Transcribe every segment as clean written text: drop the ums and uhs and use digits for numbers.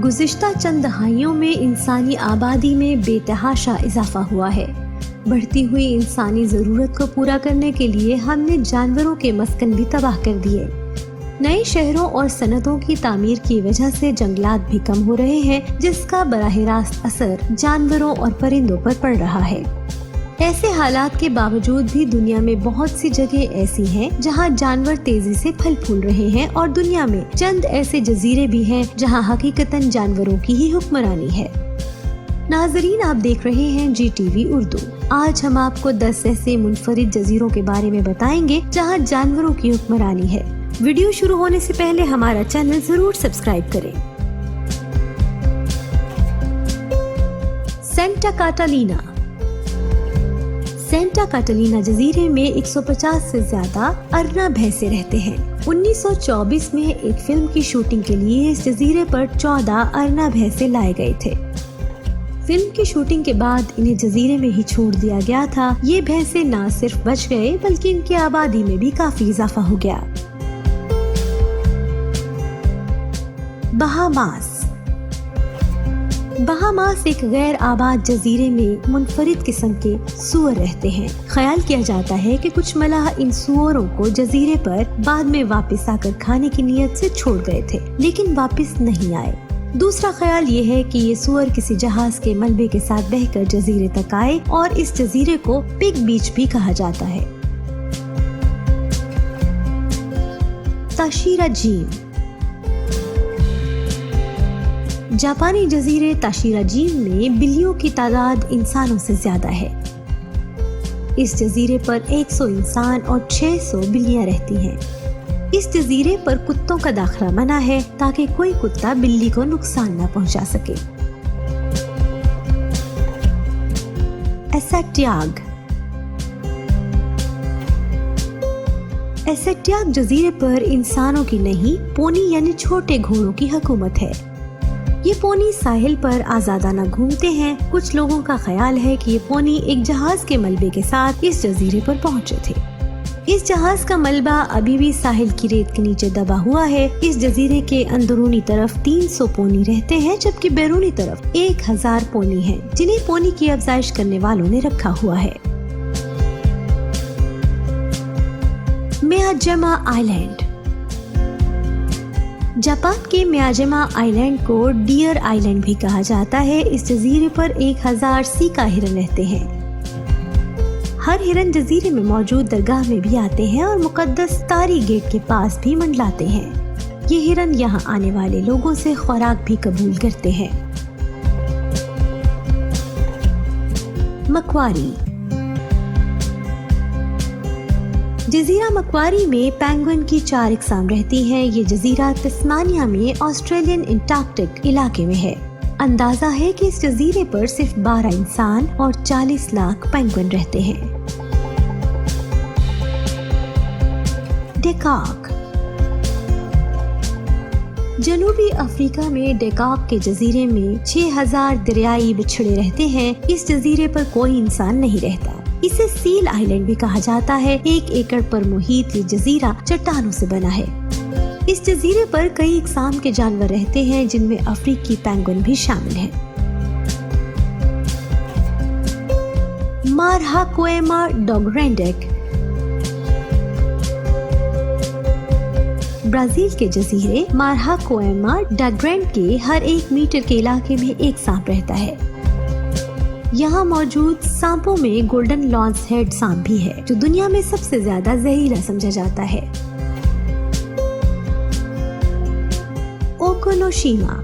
गुज़िश्ता चंद दहाइयों में इंसानी आबादी में बेतहाशा इजाफा हुआ है। बढ़ती हुई इंसानी ज़रूरत को पूरा करने के लिए हमने जानवरों के मस्कन भी तबाह कर दिए। नए शहरों और सनतों की तामीर की वजह से जंगलात भी कम हो रहे हैं, जिसका बराह रास्त असर जानवरों और परिंदों पर पड़ रहा है। ऐसे हालात के बावजूद भी दुनिया में बहुत सी जगह ऐसी हैं जहां जानवर तेजी से फल फूल रहे हैं और दुनिया में चंद ऐसे जजीरे भी हैं जहां हकीकतन जानवरों की ही हुक्मरानी है। नाजरीन, आप देख रहे हैं GTV उर्दू। आज हम आपको 10 ऐसे मुनफरिद जजीरों के बारे में बताएंगे जहां जानवरों की हुक्मरानी है। वीडियो शुरू होने से पहले हमारा चैनल जरूर सब्सक्राइब करें। Santa Catalina. सेंटा कैटालिना जजीरे में 150 से ज्यादा अरना भैंसे रहते हैं। 1924 में एक फिल्म की शूटिंग के लिए इस जजीरे पर 14 अरना भैंसे लाए गए थे। फिल्म की शूटिंग के बाद इन्हें जजीरे में ही छोड़ दिया गया था। ये भैंसे न सिर्फ बच गए बल्कि इनकी आबादी में भी काफी इजाफा हो गया। बहामास। बहामास एक गैर आबाद जजीरे में मुनफरिद किस्म के सूअर रहते हैं। ख्याल किया जाता है कि कुछ मलाह इन सूअरों को जजीरे पर बाद में वापस आकर खाने की नीयत से छोड़ गए थे, लेकिन वापस नहीं आए। दूसरा ख्याल ये है कि ये सूअर किसी जहाज के मलबे के साथ बहकर जजीरे तक आए और इस जजीरे को पिग बीच भी कहा जाता है। ताशीरा जीम। जापानी जजीरे ताशीरा जीम में बिल्लियों की तादाद इंसानों से ज्यादा है। इस जजीरे पर 100 इंसान और 600 बिल्लियां रहती हैं। इस जजीरे पर कुत्तों का दाखिला मना है ताकि कोई कुत्ता बिल्ली को नुकसान न पहुंचा सके। एसेटियाग। एसेटियाग जजीरे पर इंसानों की नहीं, पोनी यानी छोटे घोड़ों की हुकूमत है। ये पोनी साहिल पर आजादाना घूमते हैं। कुछ लोगों का ख्याल है कि ये पोनी एक जहाज के मलबे के साथ इस जजीरे पर पहुंचे थे। इस जहाज का मलबा अभी भी साहिल की रेत के नीचे दबा हुआ है। इस जजीरे के अंदरूनी तरफ 300 पोनी रहते हैं, जबकि बैरूनी तरफ 1000 पोनी हैं, जिन्हें पोनी की अफजाइश करने वालों ने रखा हुआ है। मियाजामा आइलैंड। जापान के मियाजामा आइलैंड को डियर आइलैंड भी कहा जाता है। इस जजीरे पर 1000 सीका हिरन रहते हैं। हर हिरन जजीरे में मौजूद दरगाह में भी आते हैं और मुकद्दस तारी गेट के पास भी मंडलाते हैं। ये हिरन यहाँ आने वाले लोगों से खुराक भी कबूल करते हैं। मकवारी। जजीरा मकवारी में पेंगुइन की 4 इकसाम रहती हैं। ये जजीरा तस्मानिया में ऑस्ट्रेलियन अंटार्कटिक इलाके में है। अंदाजा है कि इस जजीरे पर सिर्फ 12 इंसान और 40 लाख पेंगुइन रहते हैं। डेकाक। जनूबी अफ्रीका में डेकाक के जजीरे में 6000 दरियाई बछड़े रहते हैं। इस जजीरे पर कोई इंसान नहीं रहता। इसे सील आइलैंड भी कहा जाता है। 1 एकड़ पर मुहित ये जजीरा चट्टानों से बना है। इस जजीरे पर कई इकसाम के जानवर रहते हैं, जिनमें अफ्रीकी पेंगुइन भी शामिल हैं। मारहाकोएमा डोगरेंडेक। ब्राजील के जजीरे मारहाकोएमा डोगरेंड के हर 1 मीटर के इलाके में एक सांप रहता है। यहाँ मौजूद सांपों में गोल्डन लॉन्स हेड सांप भी है, जो दुनिया में सबसे ज्यादा जहरीला समझा जाता है। ओकोनोशिमा।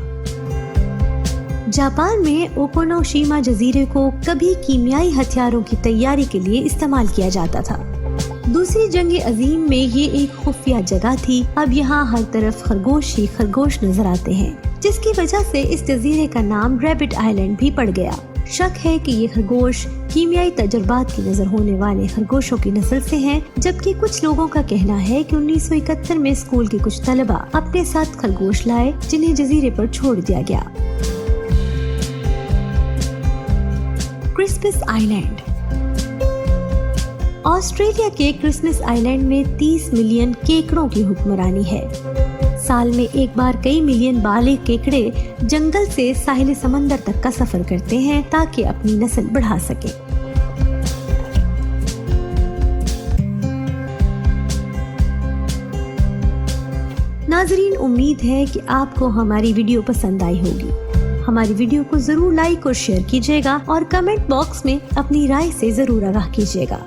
जापान में ओकोनोशिमा जजीरे को कभी कीमियाई हथियारों की तैयारी के लिए इस्तेमाल किया जाता था। दूसरी जंग अजीम में ये एक खुफिया जगह थी। अब यहाँ हर तरफ खरगोश ही खरगोश नजर आते हैं, जिसकी वजह से इस जजीरे का नाम रैबिट आइलैंड भी पड़ गया। शक है कि ये खरगोश कीमियाई तजुर्बात की नजर होने वाले खरगोशों की नस्ल से हैं, जबकि कुछ लोगों का कहना है कि 1971 में स्कूल के कुछ तलबा अपने साथ खरगोश लाए, जिन्हें जजीरे पर छोड़ दिया गया। Christmas island. ऑस्ट्रेलिया के क्रिसमस आइलैंड में 30 मिलियन केकड़ों की हुक्मरानी है। साल में एक बार कई मिलियन बालिग केकड़े जंगल से साहिल समंदर तक का सफर करते हैं ताकि अपनी नस्ल बढ़ा सके। नाजरीन, उम्मीद है कि आपको हमारी वीडियो पसंद आई होगी। हमारी वीडियो को जरूर लाइक और शेयर कीजिएगा और कमेंट बॉक्स में अपनी राय से जरूर आगाह कीजिएगा।